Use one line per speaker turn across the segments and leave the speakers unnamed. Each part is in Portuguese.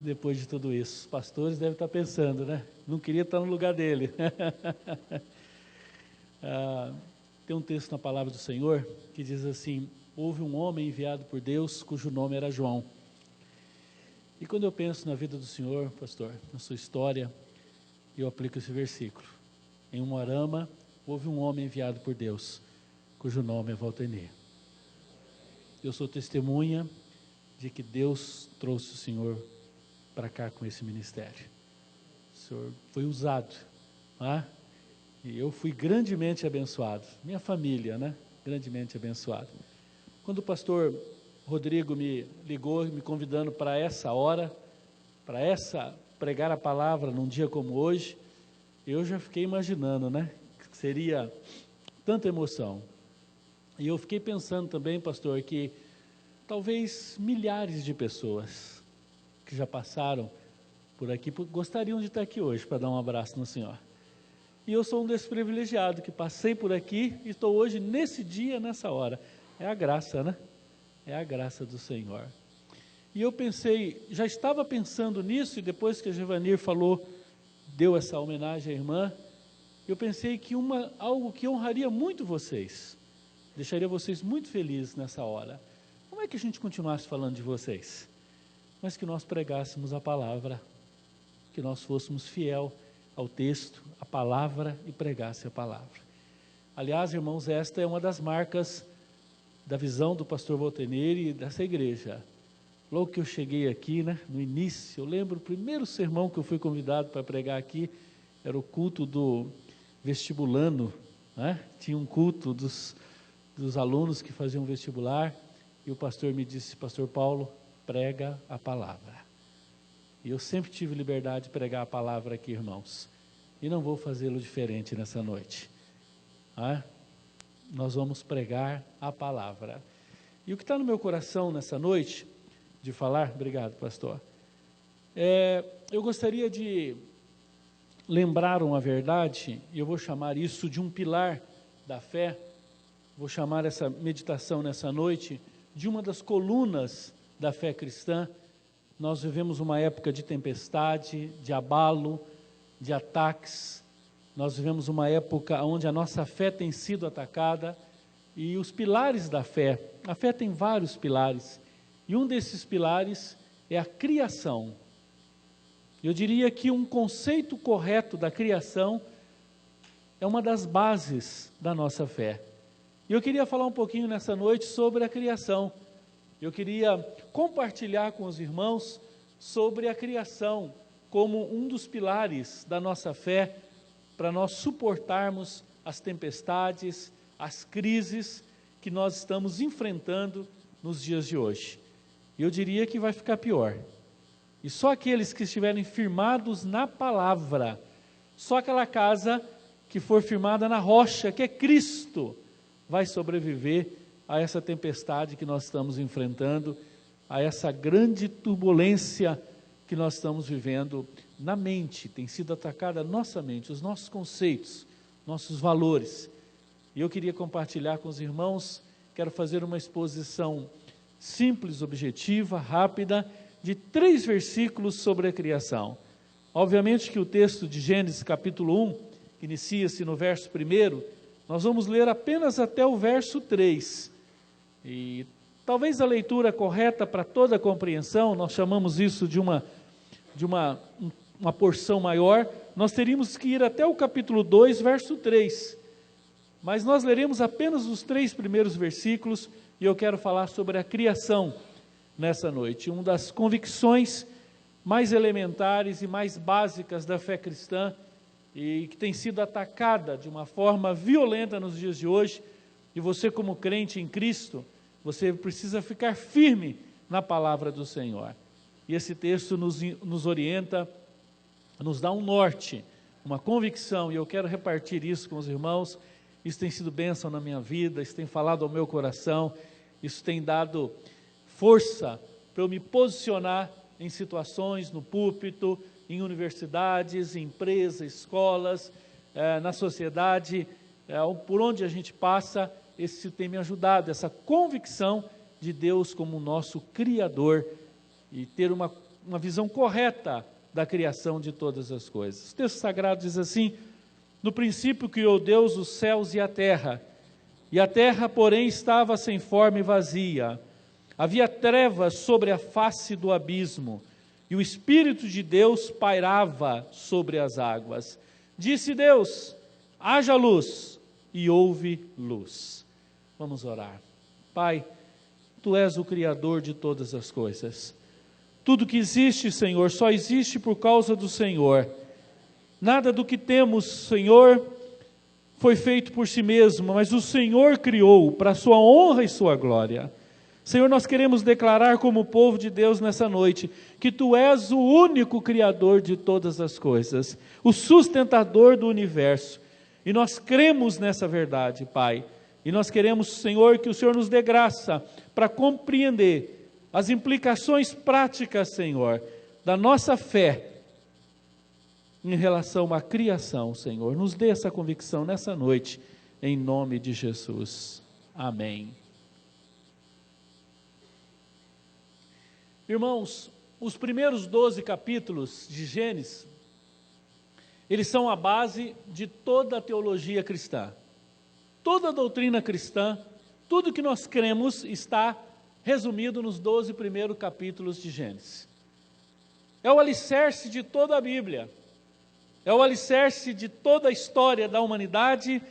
Depois de tudo isso, os pastores devem estar pensando, né? Não queria estar no lugar dele. Tem um texto na palavra do Senhor que diz assim: houve um homem enviado por Deus cujo nome era João. E quando eu penso na vida do Senhor, pastor, na sua história, eu aplico esse versículo. Em Umuarama, houve um homem enviado por Deus, cujo nome é Valtenir. Eu sou testemunha de que Deus trouxe o Senhor para cá com esse ministério. O Senhor foi usado, né? E eu fui grandemente abençoado, minha família, né? Grandemente abençoado. Quando o pastor Rodrigo me ligou, me convidando para essa hora, pregar a palavra num dia como hoje, eu já fiquei imaginando, né? Que seria tanta emoção. E eu fiquei pensando também, pastor, que talvez milhares de pessoas que já passaram por aqui gostariam de estar aqui hoje para dar um abraço no Senhor. E eu sou um desses privilegiados que passei por aqui e estou hoje nesse dia, nessa hora. É a graça, né? É a graça do Senhor. E eu pensei, já estava pensando nisso, e depois que a Givanir falou, deu essa homenagem à irmã, eu pensei que algo que honraria muito vocês, deixaria vocês muito felizes nessa hora. Como é que a gente continuasse falando de vocês? Mas que nós pregássemos a palavra, que nós fôssemos fiel ao texto, à palavra, e pregasse a palavra. Aliás, irmãos, esta é uma das marcas da visão do pastor Valtenir e dessa igreja. Logo que eu cheguei aqui, né, no início, eu lembro o primeiro sermão que eu fui convidado para pregar aqui, era o culto do vestibulano, né? Tinha um culto dos alunos que faziam vestibular, e o pastor me disse: pastor Paulo, prega a palavra. E eu sempre tive liberdade de pregar a palavra aqui, irmãos, e não vou fazê-lo diferente nessa noite. Nós vamos pregar a palavra. E o que está no meu coração nessa noite, de falar, obrigado pastor, eu gostaria de lembrar uma verdade, e eu vou chamar isso de um pilar da fé, vou chamar essa meditação nessa noite de uma das colunas da fé cristã. Nós vivemos uma época de tempestade, de abalo, de ataques. Nós vivemos uma época onde a nossa fé tem sido atacada, e os pilares da fé, a fé tem vários pilares, e um desses pilares é a criação. Eu diria que um conceito correto da criação é uma das bases da nossa fé. E eu queria falar um pouquinho nessa noite sobre a criação. Eu queria compartilhar com os irmãos sobre a criação como um dos pilares da nossa fé, para nós suportarmos as tempestades, as crises que nós estamos enfrentando nos dias de hoje. E eu diria que vai ficar pior. E só aqueles que estiverem firmados na palavra, só aquela casa que for firmada na rocha, que é Cristo, vai sobreviver a essa tempestade que nós estamos enfrentando, a essa grande turbulência que nós estamos vivendo na mente. Tem sido atacada a nossa mente, os nossos conceitos, nossos valores. E eu queria compartilhar com os irmãos, quero fazer uma exposição simples, objetiva, rápida, de 3 versículos sobre a criação. Obviamente que o texto de Gênesis capítulo 1, que inicia-se no verso 1, nós vamos ler apenas até o verso 3. E talvez a leitura correta para toda a compreensão, nós chamamos isso de uma porção maior, nós teríamos que ir até o capítulo 2, verso 3. Mas nós leremos apenas os 3 primeiros versículos, e eu quero falar sobre a criação nessa noite. Uma das convicções mais elementares e mais básicas da fé cristã, e que tem sido atacada de uma forma violenta nos dias de hoje, e você, como crente em Cristo, você precisa ficar firme na palavra do Senhor. E esse texto nos orienta, nos dá um norte, uma convicção, e eu quero repartir isso com os irmãos. Isso tem sido bênção na minha vida, isso tem falado ao meu coração, isso tem dado força para eu me posicionar em situações, no púlpito, em universidades, em empresas, escolas, na sociedade, por onde a gente passa. Isso tem me ajudado, essa convicção de Deus como nosso Criador, e ter uma uma visão correta da criação de todas as coisas. O texto sagrado diz assim: no princípio criou Deus os céus e a terra terra, porém, estava sem forma e vazia. Havia trevas sobre a face do abismo, e o Espírito de Deus pairava sobre as águas. Disse Deus: haja luz, e houve luz. Vamos orar. Pai, Tu és o Criador de todas as coisas. Tudo que existe, Senhor, só existe por causa do Senhor. Nada do que temos, Senhor, foi feito por si mesmo, mas o Senhor criou para a sua honra e sua glória. Senhor, nós queremos declarar como povo de Deus nessa noite, que Tu és o único Criador de todas as coisas, o sustentador do universo, e nós cremos nessa verdade, Pai, e nós queremos, Senhor, que o Senhor nos dê graça para compreender as implicações práticas, Senhor, da nossa fé, em relação à criação, Senhor. Nos dê essa convicção nessa noite, em nome de Jesus. Amém. Irmãos, os primeiros 12 capítulos de Gênesis, eles são a base de toda a teologia cristã. Toda a doutrina cristã, tudo que nós cremos está resumido nos 12 primeiros capítulos de Gênesis. É o alicerce de toda a Bíblia. É o alicerce de toda a história da humanidade,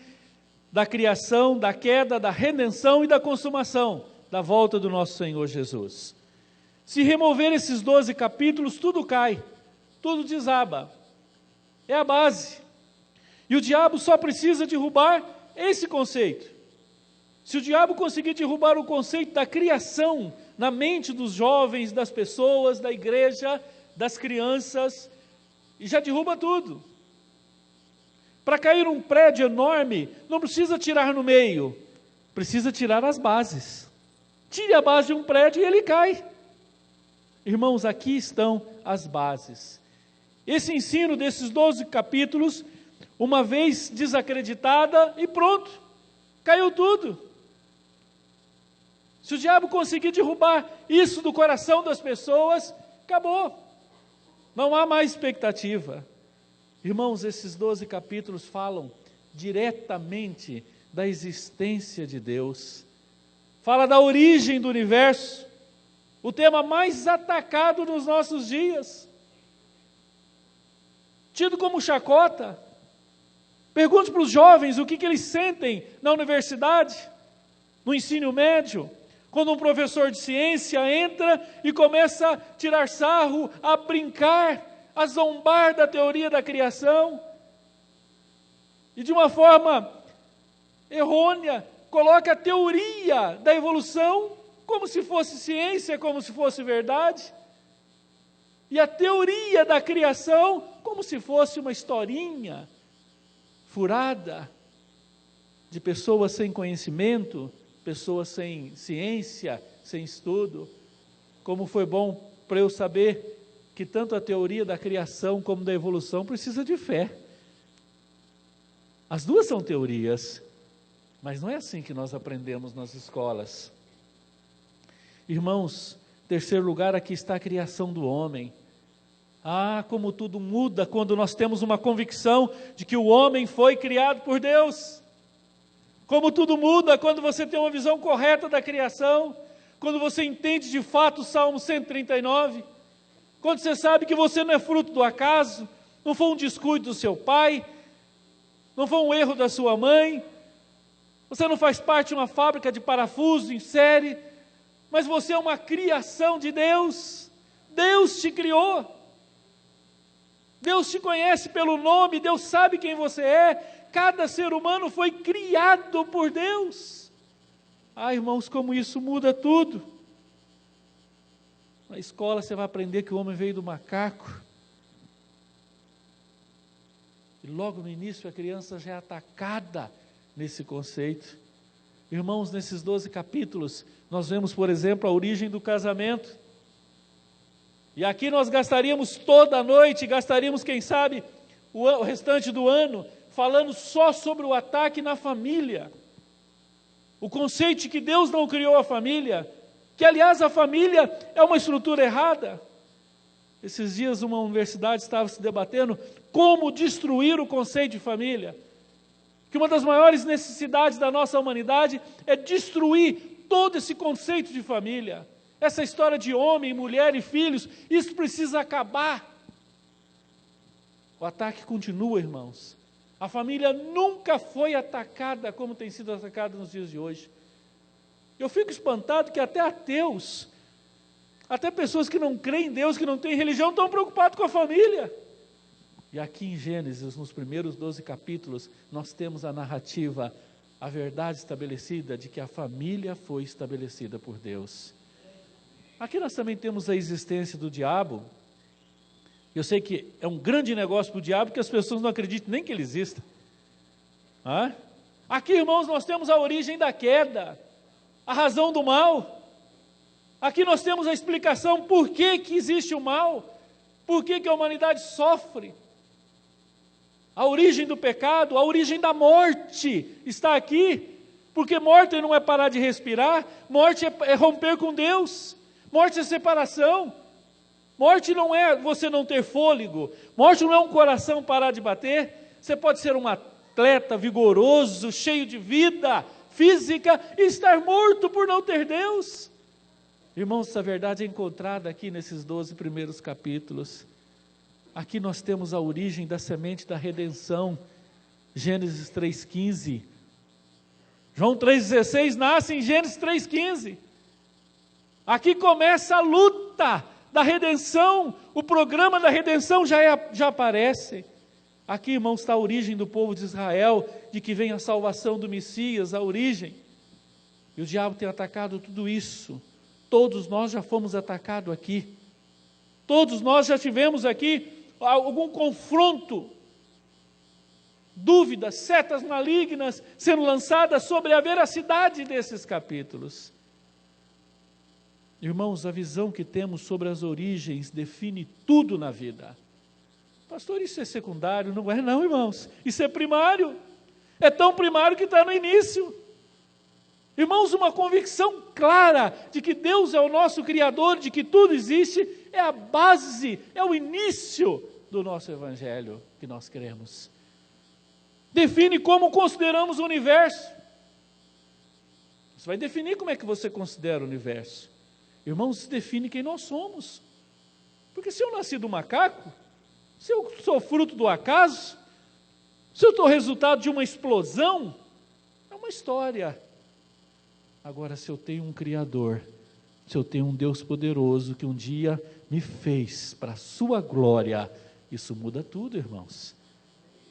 da criação, da queda, da redenção e da consumação da volta do nosso Senhor Jesus. Se remover esses 12 capítulos, tudo cai, tudo desaba. É a base. E o diabo só precisa derrubar esse conceito. Se o diabo conseguir derrubar o conceito da criação na mente dos jovens, das pessoas, da igreja, das crianças, e já derruba tudo. Para cair um prédio enorme, não precisa tirar no meio, precisa tirar as bases. Tire a base de um prédio e ele cai. Irmãos, aqui estão as bases. Esse ensino desses 12 capítulos, uma vez desacreditada, e pronto, caiu tudo. Se o diabo conseguir derrubar isso do coração das pessoas, acabou. Não há mais expectativa. Irmãos, esses 12 capítulos falam diretamente da existência de Deus. Fala da origem do universo, o tema mais atacado nos nossos dias. Tido como chacota. Pergunte para os jovens o que eles sentem na universidade, no ensino médio, quando um professor de ciência entra e começa a tirar sarro, a brincar, a zombar da teoria da criação, e de uma forma errônea, coloca a teoria da evolução como se fosse ciência, como se fosse verdade, e a teoria da criação como se fosse uma historinha furada de pessoas sem conhecimento, pessoas sem ciência, sem estudo. Como foi bom para eu saber que tanto a teoria da criação como da evolução precisa de fé. As duas são teorias, mas não é assim que nós aprendemos nas escolas. Irmãos, terceiro lugar, aqui está a criação do homem. Ah, como tudo muda quando nós temos uma convicção de que o homem foi criado por Deus. Como tudo muda quando você tem uma visão correta da criação, quando você entende de fato o Salmo 139, quando você sabe que você não é fruto do acaso, não foi um descuido do seu pai, não foi um erro da sua mãe, você não faz parte de uma fábrica de parafuso em série, mas você é uma criação de Deus. Deus te criou. Deus te conhece pelo nome, Deus sabe quem você é. Cada ser humano foi criado por Deus. Ah, irmãos, como isso muda tudo. Na escola você vai aprender que o homem veio do macaco. E logo no início a criança já é atacada nesse conceito. Irmãos, nesses 12 capítulos, nós vemos, por exemplo, a origem do casamento. E aqui nós gastaríamos toda a noite, gastaríamos, quem sabe, o restante do ano, falando só sobre o ataque na família. O conceito de que Deus não criou a família, que aliás a família é uma estrutura errada. Esses dias uma universidade estava se debatendo como destruir o conceito de família. Que uma das maiores necessidades da nossa humanidade é destruir todo esse conceito de família. Essa história de homem, mulher e filhos, isso precisa acabar. O ataque continua, irmãos. A família nunca foi atacada como tem sido atacada nos dias de hoje. Eu fico espantado que até ateus, até pessoas que não creem em Deus, que não têm religião, estão preocupados com a família. E aqui em Gênesis, nos primeiros 12 capítulos, nós temos a narrativa, a verdade estabelecida de que a família foi estabelecida por Deus. Aqui nós também temos a existência do diabo. Eu sei que é um grande negócio para o diabo, que as pessoas não acreditam nem que ele exista. Aqui, irmãos, nós temos a origem da queda, a razão do mal. Aqui nós temos a explicação por que existe o mal, por que a humanidade sofre. A origem do pecado, a origem da morte está aqui, porque morte não é parar de respirar, morte é romper com Deus, morte é separação, morte não é você não ter fôlego, morte não é um coração parar de bater. Você pode ser um atleta vigoroso, cheio de vida física e estar morto por não ter Deus. Irmãos, essa verdade é encontrada aqui nesses 12 primeiros capítulos. Aqui nós temos a origem da semente da redenção, Gênesis 3,15. João 3,16 nasce em Gênesis 3,15. Aqui começa a luta da redenção, o programa da redenção já aparece. Aqui, irmãos, está a origem do povo de Israel, de que vem a salvação do Messias, a origem. E o diabo tem atacado tudo isso. Todos nós já fomos atacados aqui. Todos nós já tivemos aqui algum confronto, dúvidas, setas malignas sendo lançadas sobre a veracidade desses capítulos. Irmãos, a visão que temos sobre as origens define tudo na vida. Pastor, isso é secundário? Não é não, irmãos. Isso é primário. É tão primário que está no início. Irmãos, uma convicção clara de que Deus é o nosso Criador, de que tudo existe, é a base, é o início do nosso Evangelho que nós cremos. Define como consideramos o universo. Isso vai definir como é que você considera o universo. Irmãos, isso define quem nós somos. Porque se eu nasci do macaco, se eu sou fruto do acaso, se eu estou resultado de uma explosão, é uma história. Agora, se eu tenho um Criador, se eu tenho um Deus poderoso que um dia me fez para a sua glória, isso muda tudo, irmãos.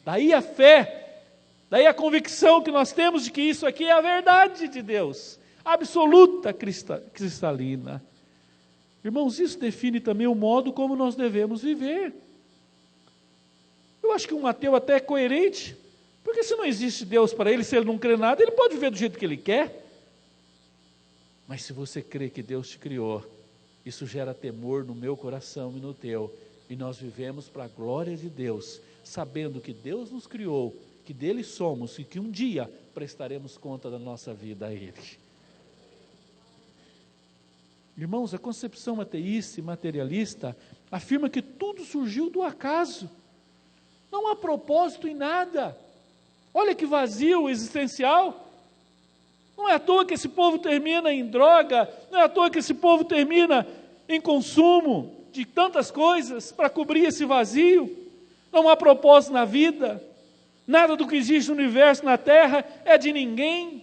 Daí a fé, daí a convicção que nós temos de que isso aqui é a verdade de Deus, absoluta, cristalina. Irmãos, isso define também o modo como nós devemos viver. Eu acho que um ateu até é coerente, porque se não existe Deus para ele, se ele não crê nada, ele pode viver do jeito que ele quer. Mas se você crê que Deus te criou, isso gera temor no meu coração e no teu, e nós vivemos para a glória de Deus, sabendo que Deus nos criou, que dele somos e que um dia prestaremos conta da nossa vida a Ele. Irmãos, a concepção ateísta e materialista afirma que tudo surgiu do acaso, não há propósito em nada. Olha que vazio existencial. Não é à toa que esse povo termina em droga, não é à toa que esse povo termina em consumo de tantas coisas para cobrir esse vazio. Não há propósito na vida, nada do que existe no universo, na terra, é de ninguém.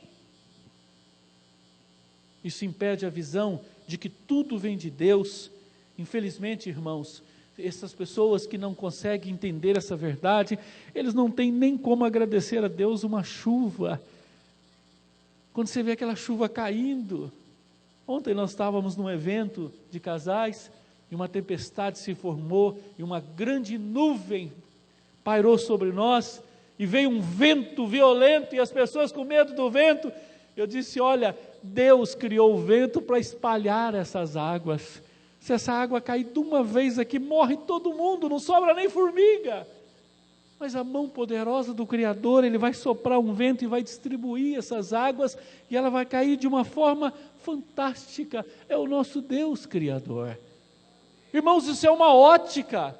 Isso impede a visão de que tudo vem de Deus. Infelizmente, irmãos, essas pessoas que não conseguem entender essa verdade, eles não têm nem como agradecer a Deus uma chuva. Quando você vê aquela chuva caindo. Ontem nós estávamos num evento de casais, e uma tempestade se formou, e uma grande nuvem pairou sobre nós, e veio um vento violento, e as pessoas com medo do vento. Eu disse, olha, Deus criou o vento para espalhar essas águas. Se essa água cair de uma vez aqui, morre todo mundo, não sobra nem formiga. Mas a mão poderosa do Criador, Ele vai soprar um vento e vai distribuir essas águas, e ela vai cair de uma forma fantástica. É o nosso Deus Criador. Irmãos, isso é uma ótica.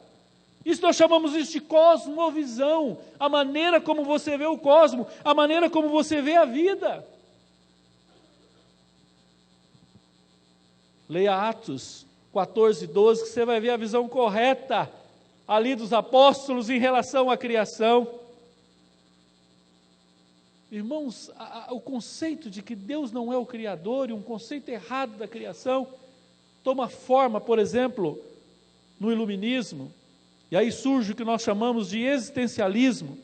Isso nós chamamos isso de cosmovisão. A maneira como você vê o cosmo, a maneira como você vê a vida. Leia Atos 14, 12, que você vai ver a visão correta ali dos apóstolos em relação à criação. Irmãos, o conceito de que Deus não é o Criador e um conceito errado da criação toma forma, por exemplo, no iluminismo, e aí surge o que nós chamamos de existencialismo.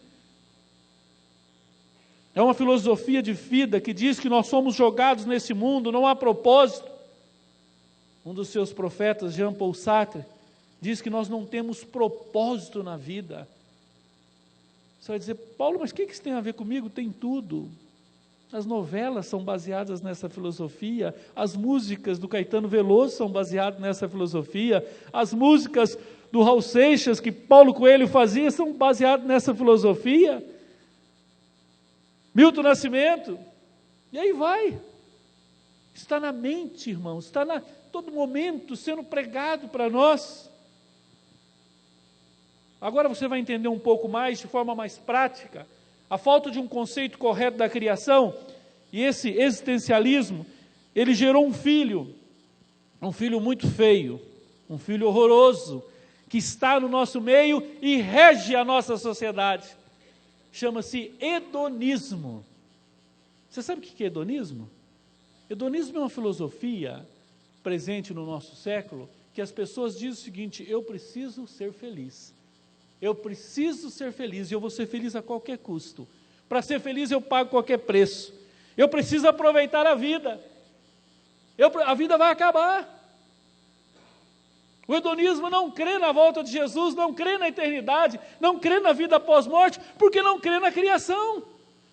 É uma filosofia de vida que diz que nós somos jogados nesse mundo, não há propósito. Um dos seus profetas, Jean Paul Sartre, diz que nós não temos propósito na vida. Você vai dizer, Paulo, mas o que isso tem a ver comigo? Tem tudo. As novelas são baseadas nessa filosofia, as músicas do Caetano Veloso são baseadas nessa filosofia, as músicas do Raul Seixas, que Paulo Coelho fazia, são baseadas nessa filosofia. Milton Nascimento, e aí vai. Está na mente, irmãos, está a todo momento sendo pregado para nós. Agora você vai entender um pouco mais, de forma mais prática, a falta de um conceito correto da criação, e esse existencialismo, ele gerou um filho muito feio, um filho horroroso, que está no nosso meio e rege a nossa sociedade. Chama-se hedonismo. Você sabe o que é hedonismo? Hedonismo é uma filosofia presente no nosso século, que as pessoas dizem o seguinte: eu preciso ser feliz. Eu preciso ser feliz e eu vou ser feliz a qualquer custo. Para ser feliz eu pago qualquer preço. Eu preciso aproveitar a vida. A vida vai acabar. O hedonismo não crê na volta de Jesus, não crê na eternidade, não crê na vida após morte, porque não crê na criação.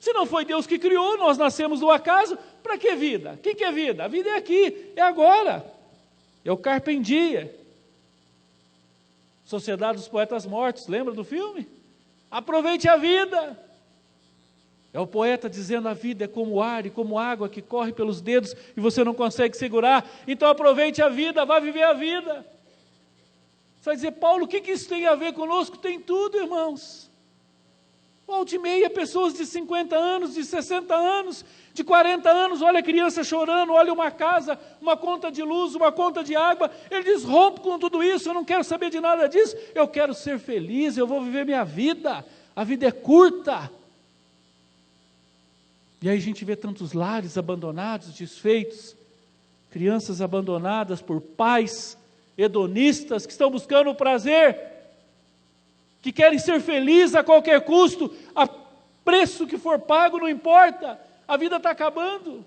Se não foi Deus que criou, nós nascemos do acaso, para que vida? O que é vida? A vida é aqui, é agora. É o carpe diem. Sociedade dos Poetas Mortos, lembra do filme? Aproveite a vida. É o poeta dizendo: a vida é como ar e como água que corre pelos dedos e você não consegue segurar, então aproveite a vida, vá viver a vida. Você vai dizer, Paulo, o que isso tem a ver conosco? Tem tudo, irmãos. Volta e meia, pessoas de 50 anos, de 60 anos, de 40 anos, olha a criança chorando, olha uma casa, uma conta de luz, uma conta de água, ele diz, rompo com tudo isso, eu não quero saber de nada disso, eu quero ser feliz, eu vou viver minha vida, a vida é curta. E aí a gente vê tantos lares abandonados, desfeitos, crianças abandonadas por pais hedonistas que estão buscando o prazer, que querem ser felizes a qualquer custo, a preço que for pago, não importa, a vida está acabando.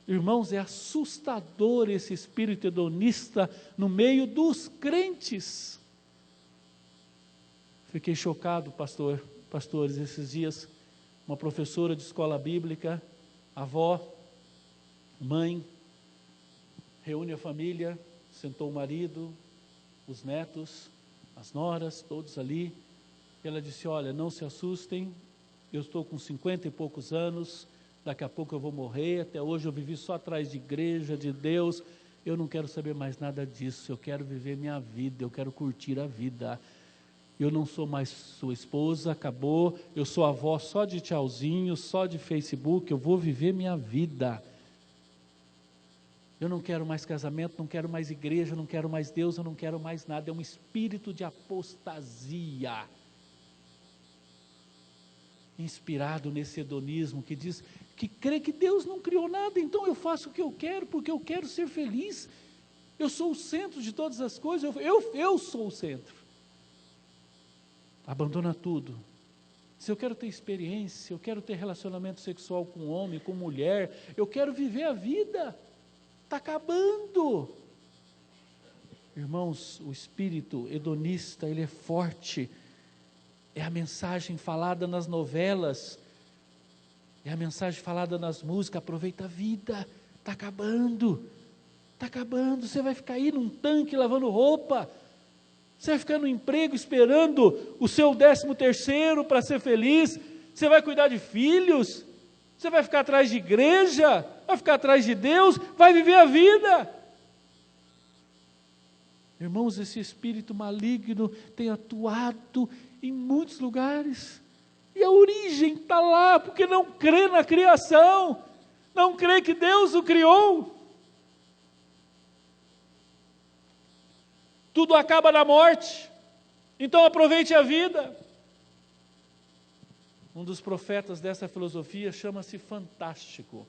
Irmãos, é assustador esse espírito hedonista no meio dos crentes. Fiquei chocado, pastores, esses dias, uma professora de escola bíblica, avó, mãe, reúne a família, sentou o marido, os netos, as noras, todos ali, e ela disse, olha, não se assustem, eu estou com 50 e poucos anos, daqui a pouco eu vou morrer, até hoje eu vivi só atrás de igreja, de Deus, eu não quero saber mais nada disso, eu quero viver minha vida, eu quero curtir a vida, eu não sou mais sua esposa, acabou, eu sou avó só de tchauzinho, só de Facebook, eu vou viver minha vida. Eu não quero mais casamento, não quero mais igreja, não quero mais Deus, eu não quero mais nada. É um espírito de apostasia, inspirado nesse hedonismo que diz, que crê que Deus não criou nada, então eu faço o que eu quero, porque eu quero ser feliz. Eu sou o centro de todas as coisas, eu sou o centro. Abandona tudo. Se eu quero ter experiência, eu quero ter relacionamento sexual com homem, com mulher, eu quero viver a vida. Está acabando. Irmãos, o espírito hedonista, ele é forte. É a mensagem falada nas novelas, é a mensagem falada nas músicas, aproveita a vida, está acabando, você vai ficar aí num tanque lavando roupa, você vai ficar no emprego esperando o seu 13º para ser feliz, você vai cuidar de filhos, você vai ficar atrás de igreja, vai ficar atrás de Deus, vai viver a vida. Irmãos, esse espírito maligno tem atuado em muitos lugares, e a origem está lá, porque não crê na criação, não crê que Deus o criou. Tudo acaba na morte, então aproveite a vida. Um dos profetas dessa filosofia chama-se Fantástico.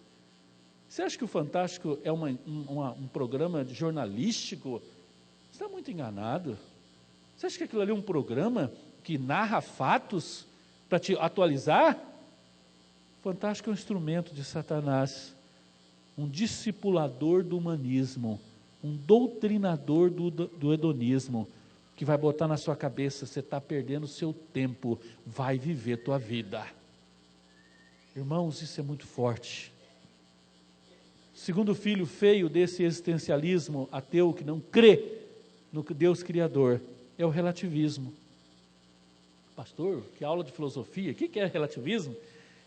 Você acha que o Fantástico é um programa jornalístico? Você está muito enganado. Você acha que aquilo ali é um programa que narra fatos para te atualizar? O Fantástico é um instrumento de Satanás, um discipulador do humanismo, um doutrinador do hedonismo, que vai botar na sua cabeça: você está perdendo o seu tempo, vai viver tua vida. Irmãos, isso é muito forte. O segundo filho feio desse existencialismo ateu, que não crê no Deus Criador, é o relativismo. Pastor, que aula de filosofia, o que é relativismo?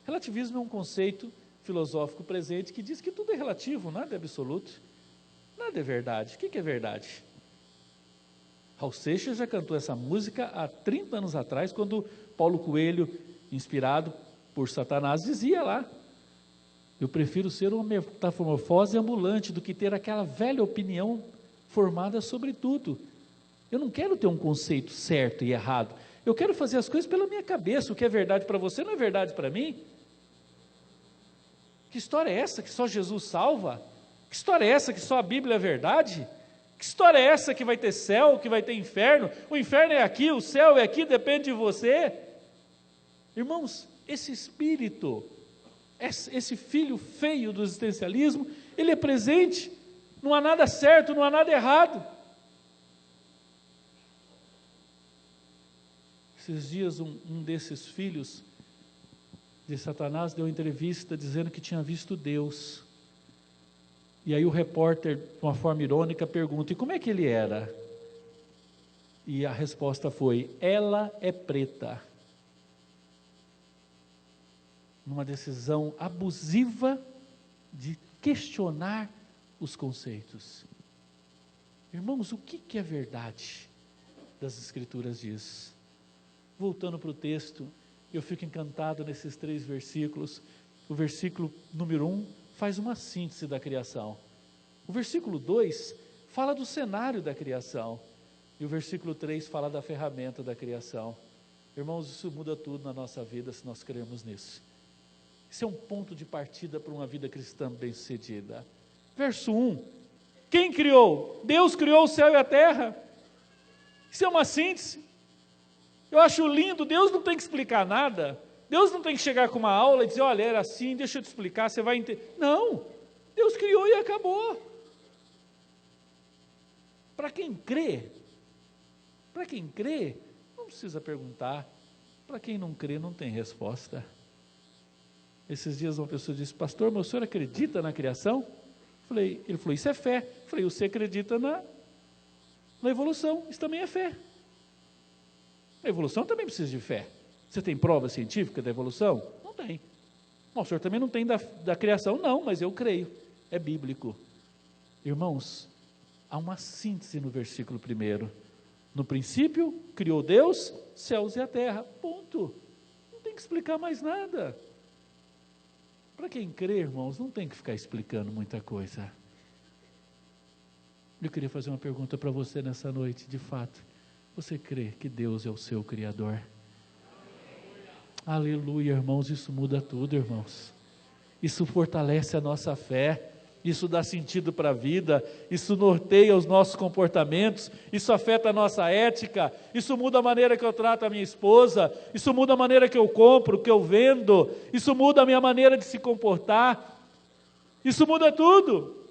Relativismo é um conceito filosófico presente que diz que tudo é relativo, nada é absoluto, nada é verdade. O que é verdade? Raul Seixas já cantou essa música há 30 anos atrás, quando Paulo Coelho, inspirado por Satanás, dizia lá: eu prefiro ser uma metamorfose ambulante do que ter aquela velha opinião formada sobre tudo. Eu não quero ter um conceito certo e errado, eu quero fazer as coisas pela minha cabeça. O que é verdade para você não é verdade para mim. Que história é essa que só Jesus salva? Que história é essa que só a Bíblia é verdade? Que história é essa que vai ter céu, que vai ter inferno? O inferno é aqui, o céu é aqui, depende de você. Irmãos, esse espírito, esse filho feio do existencialismo, ele é presente, não há nada certo, não há nada errado. Esses dias um desses filhos de Satanás deu entrevista dizendo que tinha visto Deus. E aí o repórter, de uma forma irônica, pergunta: e como é que ele era? E a resposta foi: ela é preta. Numa decisão abusiva de questionar os conceitos. Irmãos, o que é verdade das Escrituras diz? Voltando para o texto, eu fico encantado nesses 3 versículos. O versículo número 1 faz uma síntese da criação. O versículo 2 fala do cenário da criação. E o versículo 3 fala da ferramenta da criação. Irmãos, isso muda tudo na nossa vida se nós crermos nisso. Isso é um ponto de partida para uma vida cristã bem-sucedida. Verso 1: quem criou? Deus criou o céu e a terra. Isso é uma síntese. Eu acho lindo. Deus não tem que explicar nada. Deus não tem que chegar com uma aula e dizer: olha, era assim, deixa eu te explicar, você vai entender. Não, Deus criou e acabou. Para quem crê, não precisa perguntar. Para quem não crê, não tem resposta. Esses dias uma pessoa disse: pastor, mas o senhor acredita na criação? Ele falou: isso é fé. Eu falei: você acredita na evolução, isso também é fé. A evolução também precisa de fé. Você tem prova científica da evolução? Não tem. Bom, o senhor também não tem da criação? Não, mas eu creio, é bíblico. Irmãos, há uma síntese no versículo 1. No princípio, criou Deus, céus e a terra, ponto. Não tem que explicar mais nada. Para quem crê, irmãos, não tem que ficar explicando muita coisa. Eu queria fazer uma pergunta para você nessa noite, de fato. Você crê que Deus é o seu Criador? Aleluia, irmãos, isso muda tudo, irmãos. Isso fortalece a nossa fé, isso dá sentido para a vida, isso norteia os nossos comportamentos, isso afeta a nossa ética, isso muda a maneira que eu trato a minha esposa, isso muda a maneira que eu compro, que eu vendo, isso muda a minha maneira de se comportar, isso muda tudo.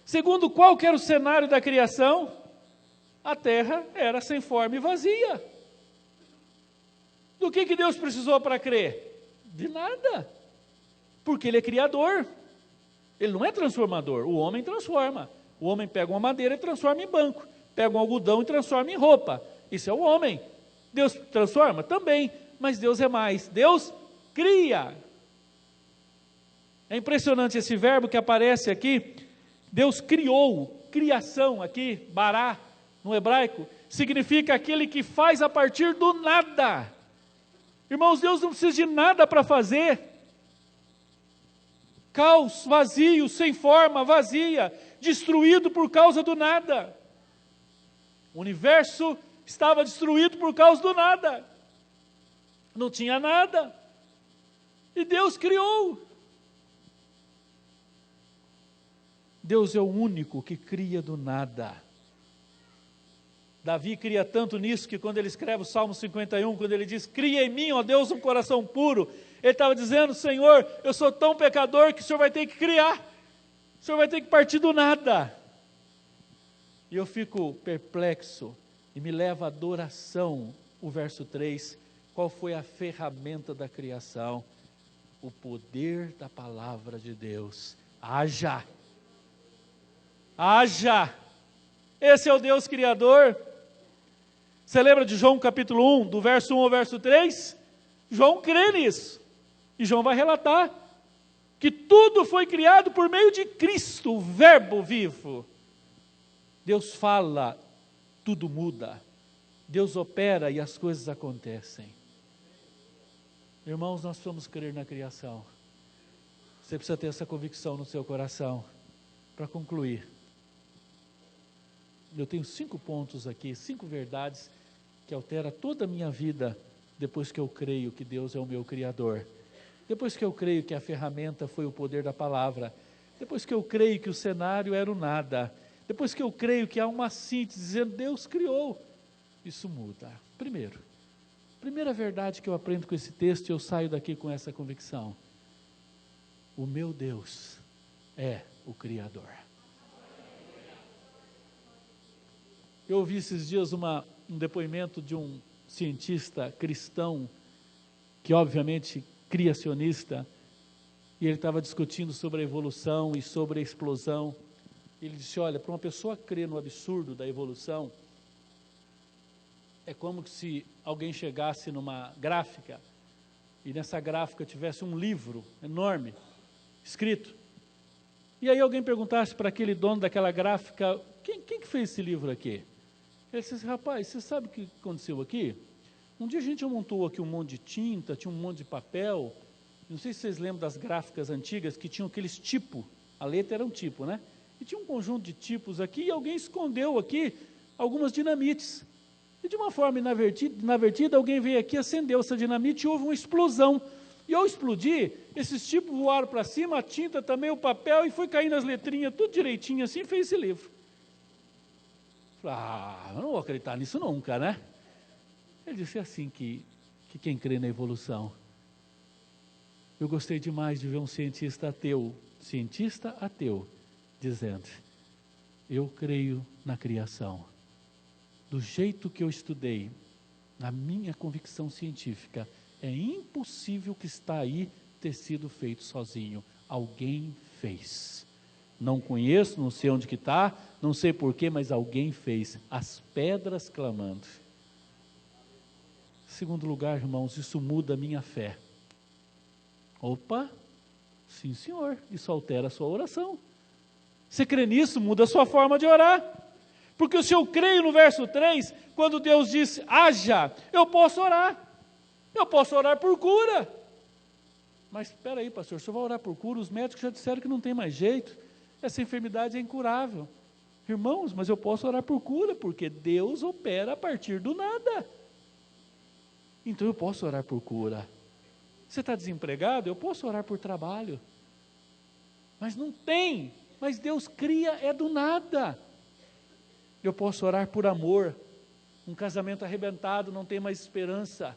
Segundo, qual que era o cenário da criação? A terra era sem forma e vazia. Do que Deus precisou para crer? De nada, porque Ele é criador, Ele não é transformador. O homem transforma, o homem pega uma madeira e transforma em banco, pega um algodão e transforma em roupa, isso é o homem. Deus transforma? Também, mas Deus é mais, Deus cria. É impressionante esse verbo que aparece aqui. Deus criou, criação aqui, bará, no hebraico, significa aquele que faz a partir do nada. Irmãos, Deus não precisa de nada para fazer. Caos, vazio, sem forma, vazia, destruído por causa do nada. O universo estava destruído por causa do nada. Não tinha nada. E Deus criou. Deus é o único que cria do nada. Davi cria tanto nisso que quando ele escreve o Salmo 51, quando ele diz, cria em mim, ó Deus, um coração puro, ele estava dizendo, Senhor, eu sou tão pecador que o Senhor vai ter que criar, o Senhor vai ter que partir do nada. E eu fico perplexo, e me leva à adoração, o verso 3, qual foi a ferramenta da criação? O poder da palavra de Deus. Haja! Haja! Esse é o Deus Criador. Você lembra de João capítulo 1, do verso 1 ao verso 3? João crê nisso. E João vai relatar que tudo foi criado por meio de Cristo, o verbo vivo. Deus fala, tudo muda. Deus opera e as coisas acontecem. Irmãos, nós vamos crer na criação. Você precisa ter essa convicção no seu coração. Para concluir, eu tenho 5 pontos aqui, 5 verdades que alteram toda a minha vida depois que eu creio que Deus é o meu Criador. Depois que eu creio que a ferramenta foi o poder da palavra. Depois que eu creio que o cenário era o nada. Depois que eu creio que há uma síntese dizendo Deus criou. Isso muda. Primeira verdade que eu aprendo com esse texto e eu saio daqui com essa convicção. O meu Deus é o Criador. Eu ouvi esses dias um depoimento de um cientista cristão, que obviamente criacionista, e ele estava discutindo sobre a evolução e sobre a explosão. Ele disse, olha, para uma pessoa crer no absurdo da evolução, é como se alguém chegasse numa gráfica, e nessa gráfica tivesse um livro enorme, escrito, e aí alguém perguntasse para aquele dono daquela gráfica, quem que fez esse livro aqui? Ele disse, rapaz, você sabe o que aconteceu aqui? Um dia a gente montou aqui um monte de tinta, tinha um monte de papel, não sei se vocês lembram das gráficas antigas, que tinham aqueles tipos, a letra era um tipo, né? E tinha um conjunto de tipos aqui, e alguém escondeu aqui algumas dinamites. E de uma forma inadvertida, alguém veio aqui, acendeu essa dinamite e houve uma explosão. E ao explodir, esses tipos voaram para cima, a tinta também, o papel, e foi caindo as letrinhas, tudo direitinho assim, fez esse livro. Eu não vou acreditar nisso nunca, né? Ele disse assim que quem crê na evolução. Eu gostei demais de ver um cientista ateu, dizendo, eu creio na criação. Do jeito que eu estudei, na minha convicção científica, é impossível que está aí ter sido feito sozinho. Alguém fez. Não conheço, não sei onde que está, não sei porquê, mas alguém fez. As pedras clamando. Segundo lugar, irmãos, isso muda a minha fé. Opa, sim senhor, isso altera a sua oração. Você crê nisso, muda a sua forma de orar. Porque se eu creio no verso 3, quando Deus disse, haja, eu posso orar. Eu posso orar por cura. Mas espera aí, pastor, o senhor vai orar por cura? Os médicos já disseram que não tem mais jeito. Essa enfermidade é incurável. Irmãos, mas eu posso orar por cura, porque Deus opera a partir do nada. Então eu posso orar por cura. Você está desempregado? Eu posso orar por trabalho. Mas não tem. Mas Deus cria é do nada. Eu posso orar por amor. Um casamento arrebentado não tem mais esperança.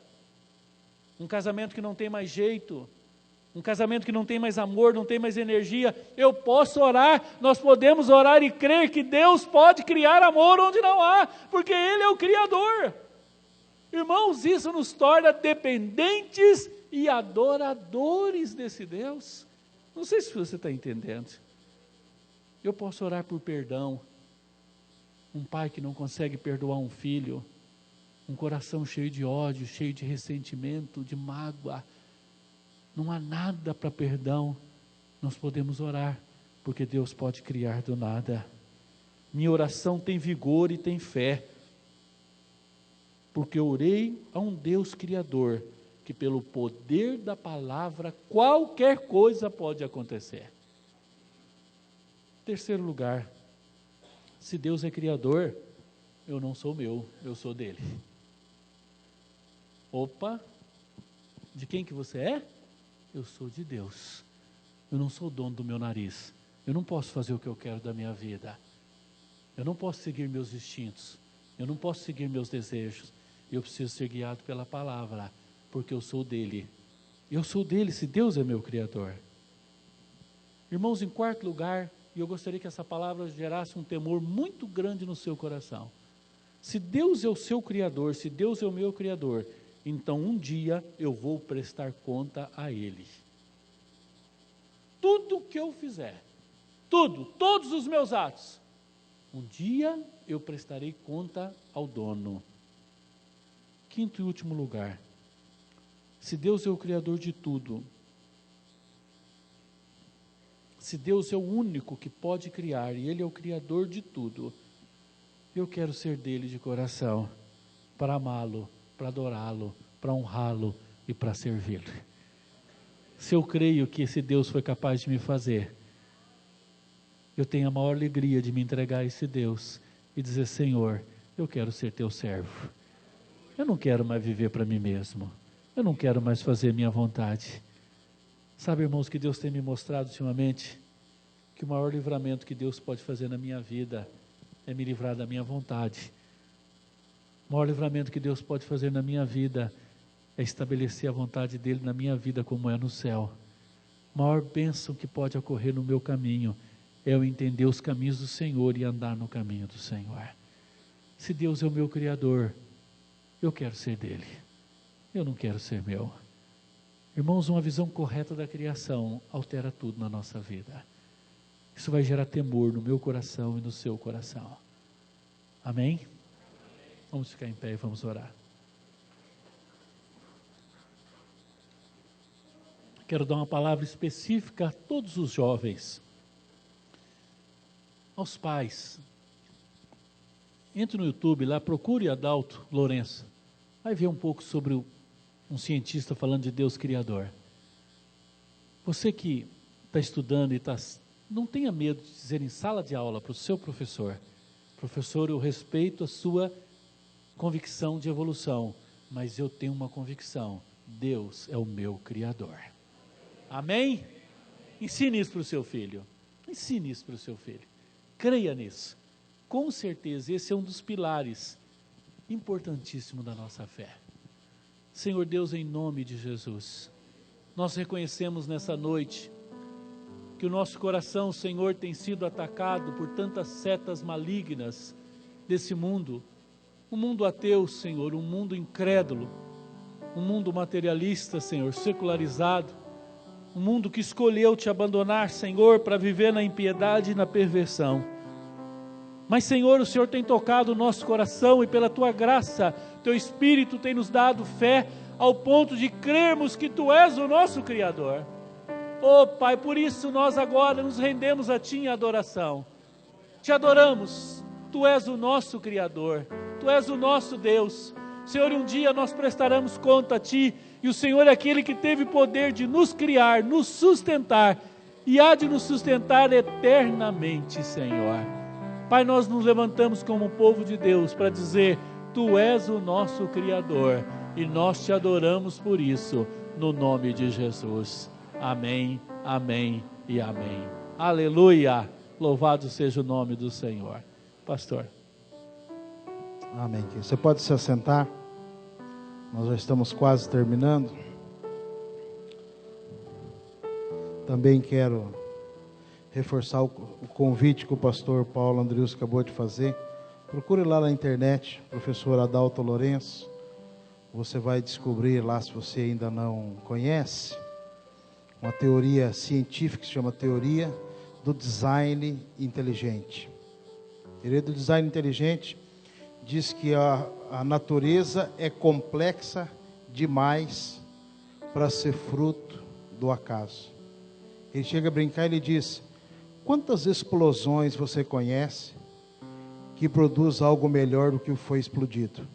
Um casamento que não tem mais jeito. Um casamento que não tem mais amor, não tem mais energia. Eu posso orar, nós podemos orar e crer que Deus pode criar amor onde não há, porque Ele é o Criador. Irmãos, isso nos torna dependentes e adoradores desse Deus. Não sei se você está entendendo. Eu posso orar por perdão. Um pai que não consegue perdoar um filho, um coração cheio de ódio, cheio de ressentimento, de mágoa. Não há nada para perdão. Nós podemos orar, porque Deus pode criar do nada. Minha oração tem vigor e tem fé, porque eu orei a um Deus Criador, que pelo poder da palavra, qualquer coisa pode acontecer. Terceiro lugar, se Deus é Criador, eu não sou meu, eu sou dele. Opa, de quem que você é? Eu sou de Deus. Eu não sou dono do meu nariz. Eu não posso fazer o que eu quero da minha vida. Eu não posso seguir meus instintos. Eu não posso seguir meus desejos. Eu preciso ser guiado pela palavra, porque eu sou dele. Eu sou dele, se Deus é meu Criador. Irmãos, em quarto lugar, e eu gostaria que essa palavra gerasse um temor muito grande no seu coração. Se Deus é o seu Criador, se Deus é o meu Criador, então um dia eu vou prestar conta a Ele. Tudo que eu fizer, todos os meus atos, um dia eu prestarei conta ao dono. Quinto e último lugar, se Deus é o Criador de tudo, se Deus é o único que pode criar, e Ele é o Criador de tudo, eu quero ser dele de coração, para amá-lo, para adorá-lo, para honrá-lo e para servi-lo. Se eu creio que esse Deus foi capaz de me fazer, eu tenho a maior alegria de me entregar a esse Deus e dizer: Senhor, eu quero ser teu servo. Eu não quero mais viver para mim mesmo. Eu não quero mais fazer minha vontade. Sabe, irmãos, que Deus tem me mostrado ultimamente que o maior livramento que Deus pode fazer na minha vida é me livrar da minha vontade. O maior livramento que Deus pode fazer na minha vida é estabelecer a vontade dele na minha vida como é no céu. A maior bênção que pode ocorrer no meu caminho é eu entender os caminhos do Senhor e andar no caminho do Senhor. Se Deus é o meu Criador, eu quero ser dele. Eu não quero ser meu. Irmãos, uma visão correta da criação altera tudo na nossa vida. Isso vai gerar temor no meu coração e no seu coração. Amém? Vamos ficar em pé e vamos orar. Quero dar uma palavra específica a todos os jovens, aos pais. Entre no YouTube lá, procure Adalto Lourenço. Vai ver um pouco sobre um cientista falando de Deus Criador. Você que está estudando e não tenha medo de dizer em sala de aula para o seu professor: professor, eu respeito a sua convicção de evolução, mas eu tenho uma convicção: Deus é o meu Criador. Amém? Ensine isso para o seu filho. Ensine isso para o seu filho. Creia nisso. Com certeza, esse é um dos pilares importantíssimos da nossa fé. Senhor Deus, em nome de Jesus, nós reconhecemos nessa noite que o nosso coração, Senhor, tem sido atacado por tantas setas malignas desse mundo. Um mundo ateu, Senhor, um mundo incrédulo, um mundo materialista, Senhor, secularizado, um mundo que escolheu te abandonar, Senhor, para viver na impiedade e na perversão. Mas, Senhor, o Senhor tem tocado o nosso coração e pela Tua graça, Teu Espírito tem nos dado fé ao ponto de crermos que Tu és o nosso Criador. Oh Pai, por isso nós agora nos rendemos a Ti em adoração. Te adoramos, Tu és o nosso Criador, Tu és o nosso Deus. Senhor, um dia nós prestaremos conta a Ti, e o Senhor é aquele que teve poder de nos criar, nos sustentar, e há de nos sustentar eternamente, Senhor. Pai, nós nos levantamos como povo de Deus para dizer: Tu és o nosso Criador, e nós Te adoramos por isso, no nome de Jesus. Amém, amém e amém. Aleluia! Louvado seja o nome do Senhor. Pastor.
Amém. Você pode se assentar. Nós já estamos quase terminando. Também quero reforçar o convite que o pastor Paulo Andrius acabou de fazer. Procure lá na internet, professor Adalto Lourenço. Você vai descobrir lá, se você ainda não conhece, uma teoria científica que se chama Teoria do Design Inteligente. A teoria do Design Inteligente diz que a natureza é complexa demais para ser fruto do acaso. Ele chega a brincar e ele diz: quantas explosões você conhece que produz algo melhor do que o que foi explodido.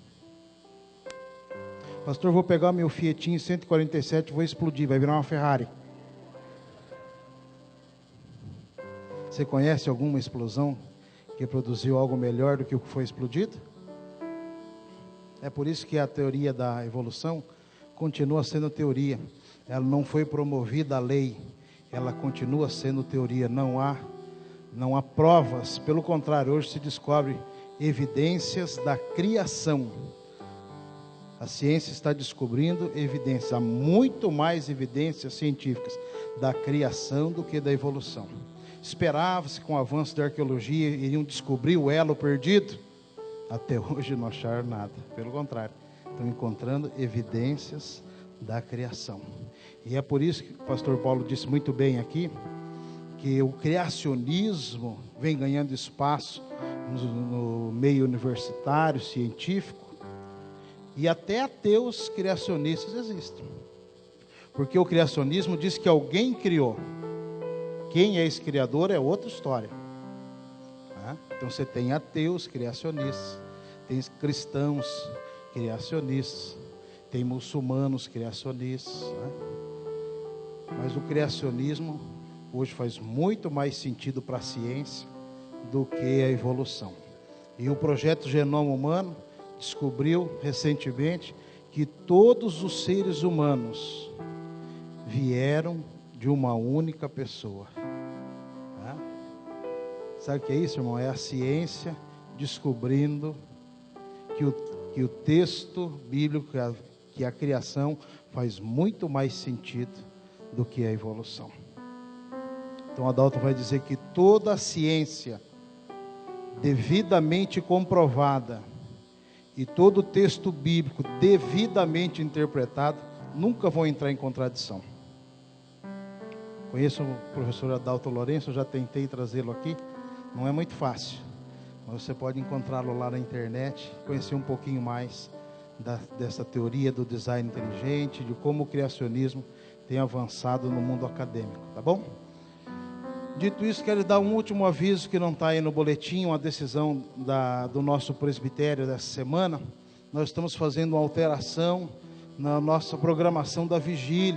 Pastor, vou pegar meu Fiatinho 147 e vou explodir, vai virar uma Ferrari. Você conhece alguma explosão que produziu algo melhor do que o que foi explodido? É por isso que a teoria da evolução continua sendo teoria. Ela não foi promovida a lei, ela continua sendo teoria. Não há provas, pelo contrário, hoje se descobre evidências da criação. A ciência está descobrindo evidências, há muito mais evidências científicas da criação do que da evolução. Esperava-se que com o avanço da arqueologia iriam descobrir o elo perdido. Até hoje não acharam nada, pelo contrário, estão encontrando evidências da criação. E é por isso que o pastor Paulo disse muito bem aqui, que o criacionismo vem ganhando espaço no meio universitário, científico, e até ateus criacionistas existem. Porque o criacionismo diz que alguém criou. Quem é esse criador é outra história. Então você tem ateus criacionistas, tem cristãos criacionistas, tem muçulmanos criacionistas. Mas o criacionismo hoje faz muito mais sentido para a ciência do que a evolução. E o projeto Genoma Humano descobriu recentemente que todos os seres humanos vieram de uma única pessoa. Sabe o que é isso, irmão? É a ciência descobrindo que o texto bíblico, que a criação faz muito mais sentido do que a evolução. Então Adalto vai dizer que toda a ciência devidamente comprovada e todo o texto bíblico devidamente interpretado nunca vão entrar em contradição. Conheço o professor Adalto Lourenço, eu já tentei trazê-lo aqui, não é muito fácil, mas você pode encontrá-lo lá na internet, conhecer um pouquinho mais dessa teoria do design inteligente, de como o criacionismo tem avançado no mundo acadêmico, tá bom? Dito isso, quero dar um último aviso que não está aí no boletim, uma decisão do nosso presbitério dessa semana. Nós estamos fazendo uma alteração na nossa programação da vigília.